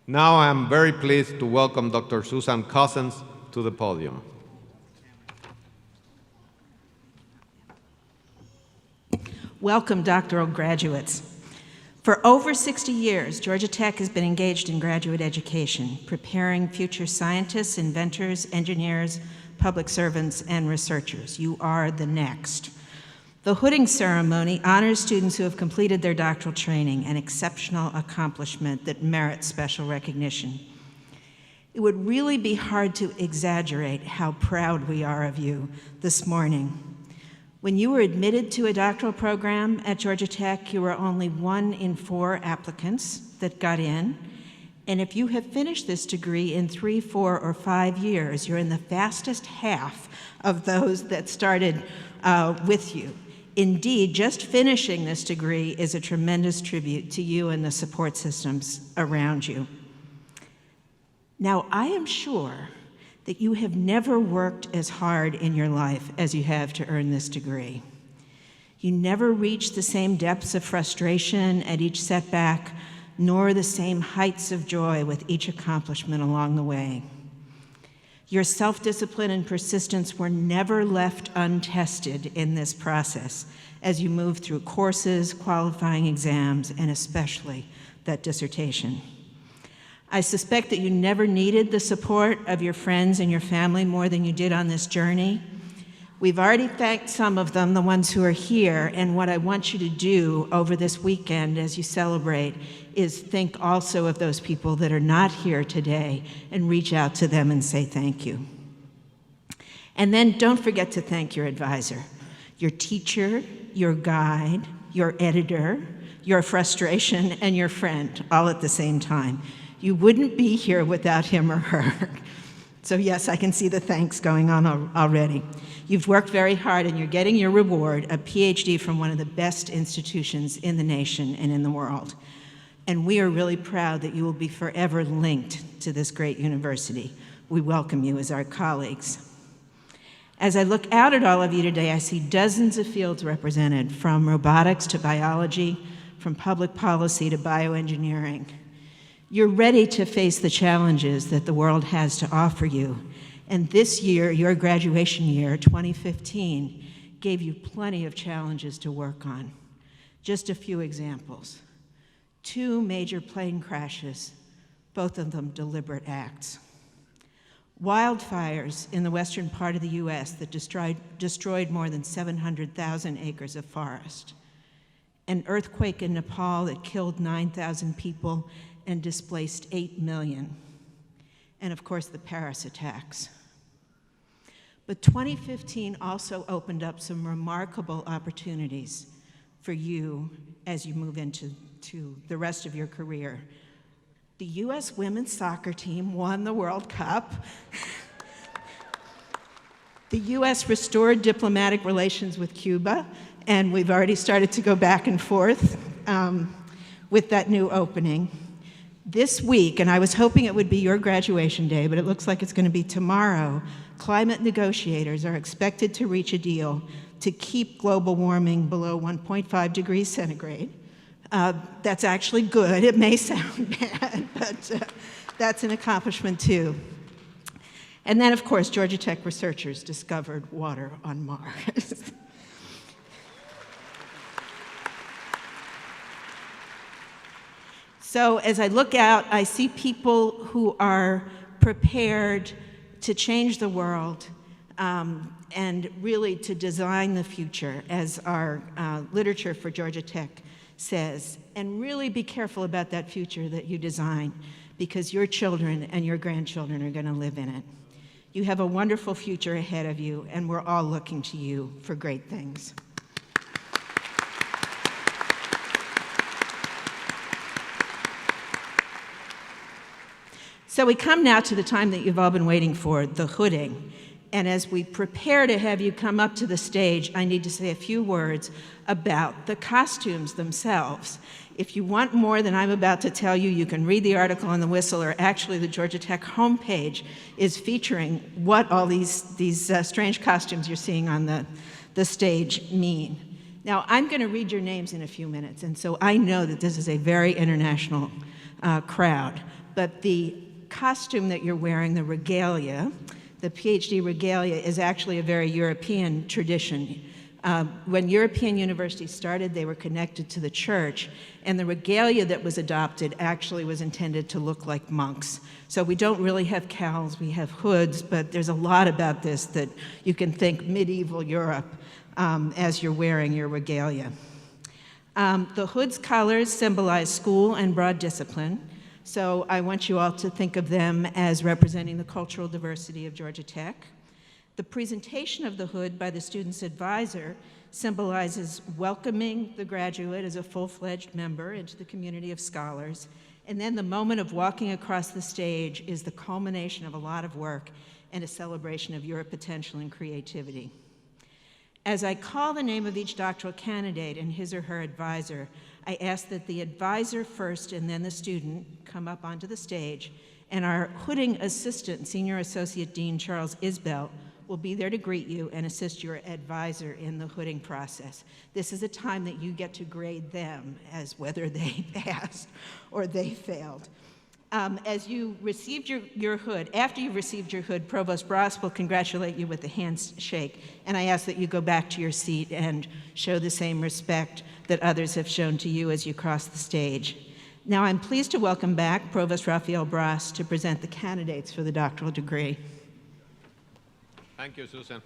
Now I'm very pleased to welcome Dr. Susan Cousins to the podium. Welcome, doctoral graduates. For over 60 years, Georgia Tech has been engaged in graduate education, preparing future scientists, inventors, engineers, public servants, and researchers. You are the next. The hooding ceremony honors students who have completed their doctoral training, an exceptional accomplishment that merits special recognition. It would really be hard to exaggerate how proud we are of you this morning. When you were admitted to a doctoral program at Georgia Tech, you were only 1 in 4 applicants that got in. And if you have finished this degree in 3, 4, or 5 years, you're in the fastest half of those that started with you. Indeed, just finishing this degree is a tremendous tribute to you and the support systems around you. Now, I am sure that you have never worked as hard in your life as you have to earn this degree. You never reached the same depths of frustration at each setback, nor the same heights of joy with each accomplishment along the way. Your self-discipline and persistence were never left untested in this process as you moved through courses, qualifying exams, and especially that dissertation. I suspect that you never needed the support of your friends and your family more than you did on this journey. We've already thanked some of them, the ones who are here, and what I want you to do over this weekend as you celebrate is think also of those people that are not here today and reach out to them and say thank you. And then don't forget to thank your advisor, your teacher, your guide, your editor, your frustration, and your friend, all at the same time. You wouldn't be here without him or her. So yes, I can see the thanks going on already. You've worked very hard and you're getting your reward, a PhD from one of the best institutions in the nation and in the world. And we are really proud that you will be forever linked to this great university. We welcome you as our colleagues. As I look out at all of you today, I see dozens of fields represented, from robotics to biology, from public policy to bioengineering. You're ready to face the challenges that the world has to offer you. And this year, your graduation year, 2015, gave you plenty of challenges to work on. Just a few examples. 2 major plane crashes, both of them deliberate acts. Wildfires in the western part of the US that destroyed more than 700,000 acres of forest. An earthquake in Nepal that killed 9,000 people and displaced 8 million. And of course, the Paris attacks. But 2015 also opened up some remarkable opportunities for you as you move into the rest of your career. The US women's soccer team won the World Cup. The US restored diplomatic relations with Cuba, and we've already started to go back and forth with that new opening. This week, and I was hoping it would be your graduation day, but it looks like it's going to be tomorrow, climate negotiators are expected to reach a deal to keep global warming below 1.5 degrees centigrade. That's actually good. It may sound bad, but that's an accomplishment too. And then, of course, Georgia Tech researchers discovered water on Mars. So as I look out, I see people who are prepared to change the world and really to design the future, as our literature for Georgia Tech says. And really be careful about that future that you design, because your children and your grandchildren are going to live in it. You have a wonderful future ahead of you, and we're all looking to you for great things. So we come now to the time that you've all been waiting for, the hooding. And as we prepare to have you come up to the stage, I need to say a few words about the costumes themselves. If you want more than I'm about to tell you, you can read the article on the Whistle, or actually the Georgia Tech homepage is featuring what all these strange costumes you're seeing on the stage mean. Now, I'm going to read your names in a few minutes, and so I know that this is a very international crowd. But the costume that you're wearing, the regalia, the PhD regalia, is actually a very European tradition. When European universities started, they were connected to the church, and the regalia that was adopted actually was intended to look like monks. So we don't really have cowls, we have hoods, but there's a lot about this that you can think medieval Europe as you're wearing your regalia. The hood's colors symbolize school and broad discipline, so I want you all to think of them as representing the cultural diversity of Georgia Tech. The presentation of the hood by the student's advisor symbolizes welcoming the graduate as a full-fledged member into the community of scholars. And then the moment of walking across the stage is the culmination of a lot of work and a celebration of your potential and creativity. As I call the name of each doctoral candidate and his or her advisor, I ask that the advisor first and then the student come up onto the stage, and our hooding assistant, Senior Associate Dean Charles Isbell, will be there to greet you and assist your advisor in the hooding process. This is a time that you get to grade them as whether they passed or they failed. As you received your hood, after you've received your hood, Provost Bross will congratulate you with a handshake, and I ask that you go back to your seat and show the same respect that others have shown to you as you cross the stage. Now I'm pleased to welcome back Provost Raphael Bross to present the candidates for the doctoral degree. Thank you, Susan.